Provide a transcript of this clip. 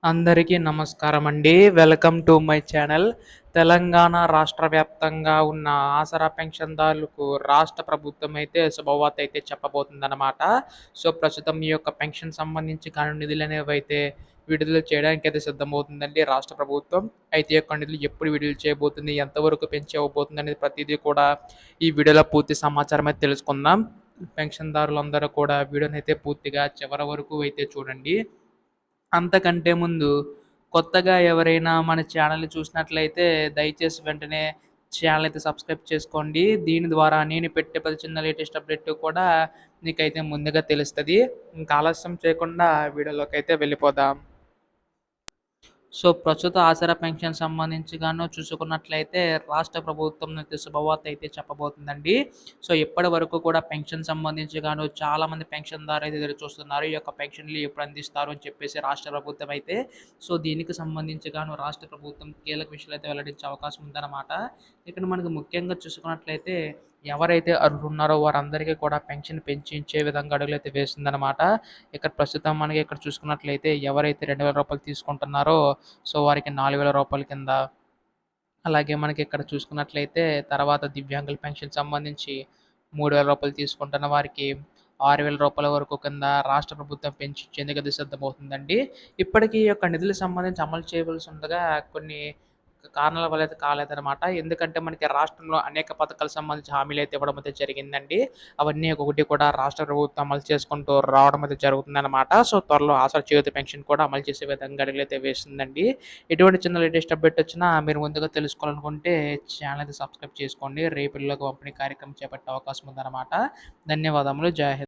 అందరికీ నమస్కారం అండి. Welcome to my channel. Telangana రాష్ట్ర వ్యాప్తంగా ఉన్న ఆసరా పెన్షన్దారులకు రాష్ట్ర ప్రభుత్వం అయితే శుభవార్త అయితే చెప్పబోతుందన్నమాట. సో, ప్రస్తుతం ఈ యొక్క పెన్షన్ సంబంధించి కాను నిధులనేవి అయితే విడుదల చేయడానికి అయితే సిద్ధమవుతుందండి రాష్ట్ర ప్రభుత్వం. అయితే ఈ యొక్క నిధులు ఎప్పుడు విడుదల చేయబోతుంది, ఎంతవరకు పెంచి ఇవ్వబోతుంది అనేది ప్రతిదీ కూడా ఈ వీడియోలో పూర్తి సమాచారం అయితే తెలుసుకుందాం. పెన్షన్దారులందరూ కూడా వీడియోనైతే పూర్తిగా చివరి వరకు అయితే చూడండి. అంతకంటే ముందు కొత్తగా ఎవరైనా మన ఛానల్‌ని చూసినట్లయితే దయచేసి వెంటనే ఛానల్ అయితే సబ్స్క్రైబ్ చేసుకోండి. దీని ద్వారా నేను పెట్టే ప్రతి చిన్న లేటెస్ట్ అప్డేట్ కూడా మీకైతే ముందుగా తెలుస్తది. ఇంకా ఆలస్యం చేయకుండా వీడియోలోకైతే వెళ్ళిపోదాం. సో, ప్రస్తుత ఆసరా పెన్షన్ సంబంధించి చూసుకున్నట్లయితే రాష్ట్ర ప్రభుత్వం అయితే శుభవార్త అయితే చెప్పబోతుందండి. సో, ఇప్పటి వరకు కూడా పెన్షన్ సంబంధించి చాలామంది పెన్షన్‌దారులు అయితే ఎదురు చూస్తున్నారు. ఈ యొక్క పెన్షన్‌లు ఎప్పుడు అందిస్తారు అని చెప్పేసి రాష్ట్ర ప్రభుత్వం అయితే. సో, దీనికి సంబంధించి రాష్ట్ర ప్రభుత్వం కీలక విషయాలు అయితే వెల్లడించే అవకాశం ఉందన్నమాట. ఇక్కడ మనకు ముఖ్యంగా చూసుకున్నట్లయితే ఎవరైతే అర్హులున్నారో వారందరికీ కూడా పెన్షన్ పెంచి ఇచ్చే విధంగా అడుగులైతే వేసిందనమాట. ఇక్కడ ప్రస్తుతం మనకి ఇక్కడ చూసుకున్నట్లయితే ఎవరైతే రూ. 2000 తీసుకుంటున్నారో సో, వారికి రూ. 4000 కింద, అలాగే మనకి ఇక్కడ చూసుకున్నట్లయితే తర్వాత దివ్యాంగుల పెన్షన్ సంబంధించి రూ. 3000 తీసుకుంటున్న వారికి రూ. 6000 వరకు కింద రాష్ట్ర ప్రభుత్వం పెంచి ఇచ్చేందుకైతే సిద్ధమవుతుందండి. ఇప్పటికీ ఈ యొక్క నిధులకు సంబంధించి అమలు చేయవలసి ఉండగా కొన్ని కారణాల వల్ల అయితే కాలేదనమాట. ఎందుకంటే మనకి రాష్ట్రంలో అనేక పథకాలకు సంబంధించి హామీలైతే ఇవ్వడం అయితే జరిగిందండి. అవన్నీ ఒక్కొక్కటి కూడా రాష్ట్ర ప్రభుత్వం అమలు చేసుకుంటూ రావడం అయితే జరుగుతుందనమాట. సో, త్వరలో ఆసరా చేయూత పెన్షన్ కూడా అమలు చేసే విధంగా అడుగులైతే వేస్తుందండి. ఎటువంటి చిన్న లేటెస్ట్ అప్డేట్ వచ్చినా మీరు ముందుగా తెలుసుకోవాలనుకుంటే ఛానల్ అయితే సబ్స్క్రైబ్ చేసుకోండి. రేపు ఇళ్ళకు పంపిణీ కార్యక్రమం చేపట్టే అవకాశం ఉందన్నమాట. ధన్యవాదములు. జై హింద్.